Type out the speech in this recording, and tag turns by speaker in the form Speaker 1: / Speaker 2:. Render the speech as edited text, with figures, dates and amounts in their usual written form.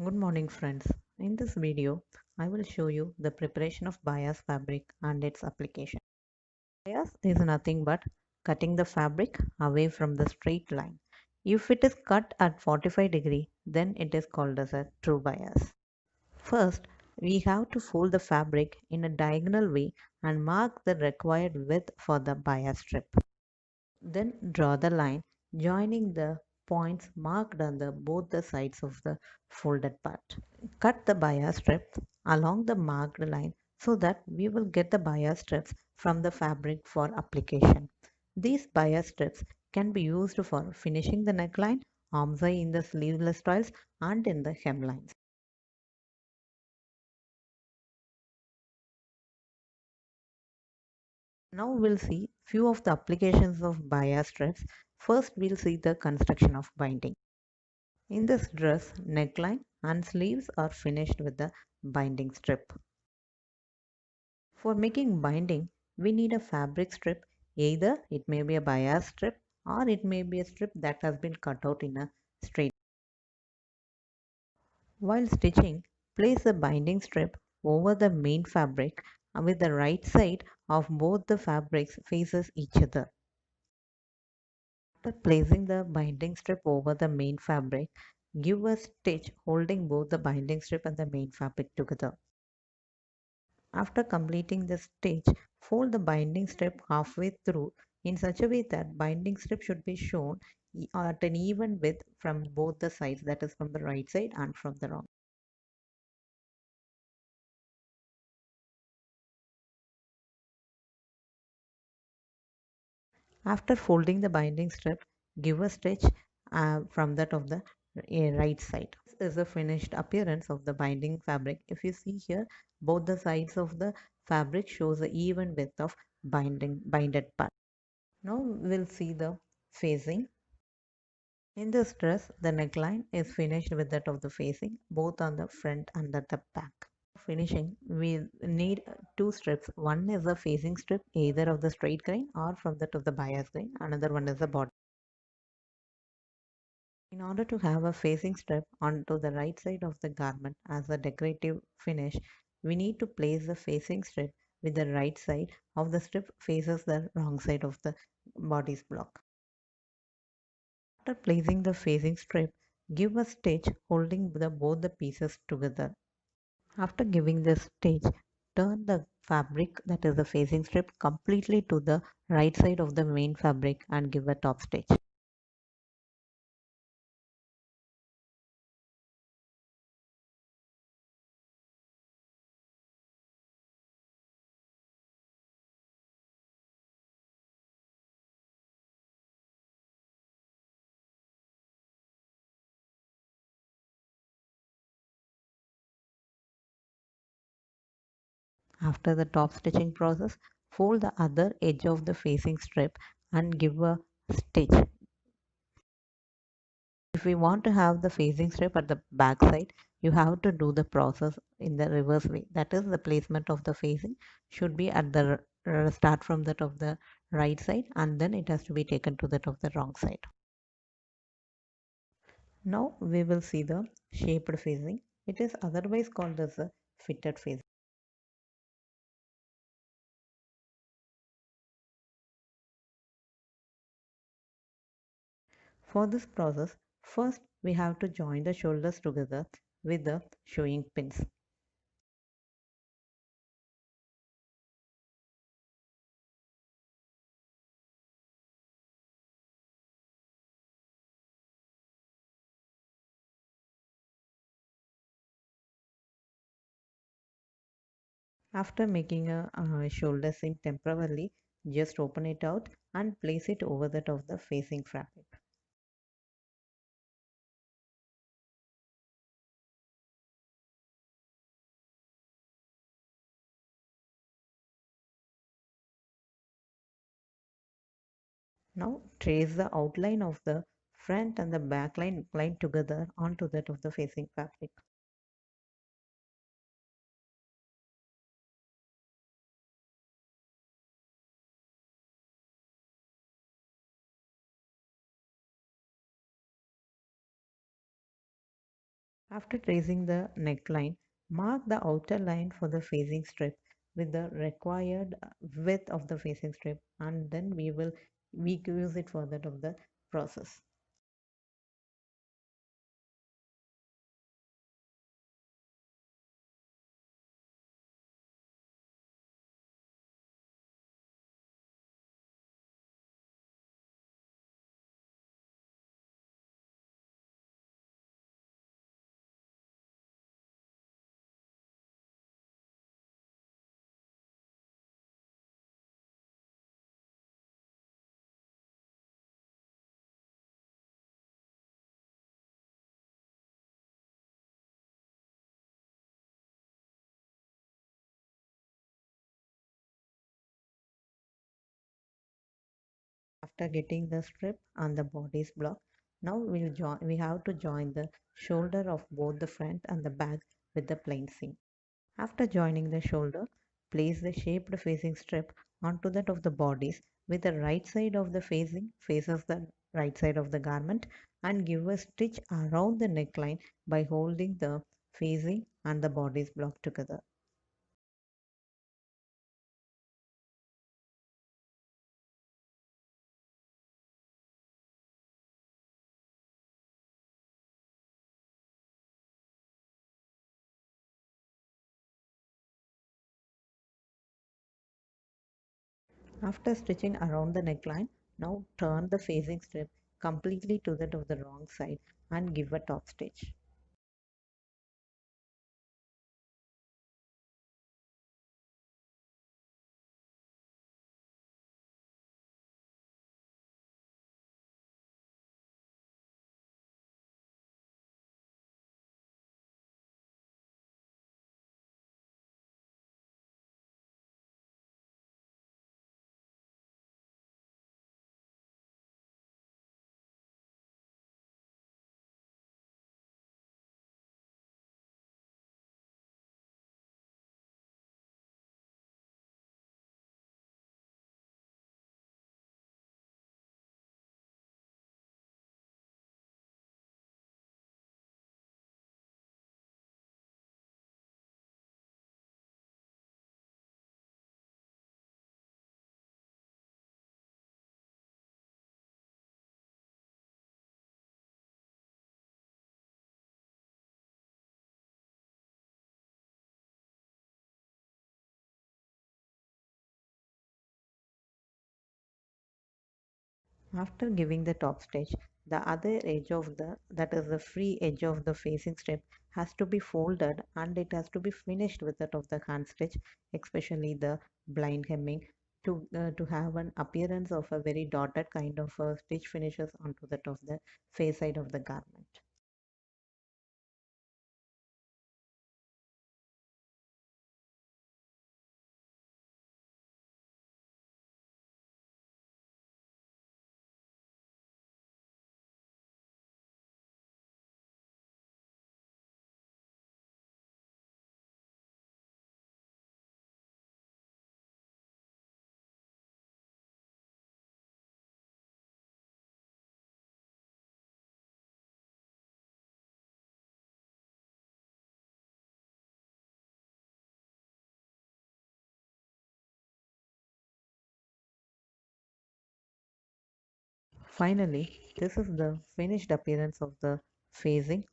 Speaker 1: Good morning friends. In this video, I will show you the preparation of bias fabric and its application. Bias is nothing but cutting the fabric away from the straight line. If it is cut at 45 degree, then it is called as a true bias. First, we have to fold the fabric in a diagonal way and mark the required width for the bias strip. Then draw the line joining the points marked on both the sides of the folded part. Cut the bias strips along the marked line so that we will get the bias strips from the fabric for application. These bias strips can be used for finishing the neckline, armscye in the sleeveless styles and in the hemlines. Now we'll see few of the applications of bias strips. First we'll see the construction of binding. In this dress, neckline and sleeves are finished with the binding strip. For making binding, we need a fabric strip. Either it may be a bias strip or it may be a strip that has been cut out in a straight. While stitching, place the binding strip over the main fabric with the right side of both the fabrics faces each other. After placing the binding strip over the main fabric, give a stitch holding both the binding strip and the main fabric together. After completing the stitch, fold the binding strip halfway through in such a way that binding strip should be shown at an even width from both the sides, that is from the right side and from the wrong. After folding the binding strip, give a stitch from that of the right side. This is the finished appearance of the binding fabric. If you see here, both the sides of the fabric shows the even width of binded part. Now we'll see the facing. In this dress, the neckline is finished with that of the facing, both on the front and at the back. Finishing, we need two strips. One is a facing strip, either of the straight grain or from that of the bias grain. Another one is the bottom. In order to have a facing strip onto the right side of the garment as a decorative finish, we need to place the facing strip with the right side of the strip faces the wrong side of the body's block. After placing the facing strip, give a stitch holding both the pieces together. After giving the stitch, turn the fabric, that is the facing strip, completely to the right side of the main fabric and give a top stitch. After the top stitching process, fold the other edge of the facing strip and give a stitch. If we want to have the facing strip at the back side, you have to do the process in the reverse way. That is, the placement of the facing should be at the start from that of the right side and then it has to be taken to that of the wrong side. Now we will see the shaped facing. It is otherwise called as a fitted facing. For this process, first we have to join the shoulders together with the sewing pins. After making a shoulder seam temporarily, just open it out and place it over that of the facing fabric. Now trace the outline of the front and the back line together onto that of the facing fabric. After tracing the neckline, mark the outer line for the facing strip with the required width of the facing strip, and then we use it for that of the process. After getting the strip and the bodice block, now we have to join the shoulder of both the front and the back with the plain seam. After joining the shoulder, place the shaped facing strip onto that of the bodice with the right side of the facing faces the right side of the garment, and give a stitch around the neckline by holding the facing and the bodice block together. After stitching around the neckline, now turn the facing strip completely to that of the wrong side and give a top stitch. After giving the top stitch, the other edge of the that is the free edge of the facing strip has to be folded, and it has to be finished with that of the hand stitch, especially the blind hemming, to have an appearance of a very dotted kind of stitch finishes onto that of the face side of the garment. Finally, this is the finished appearance of the facing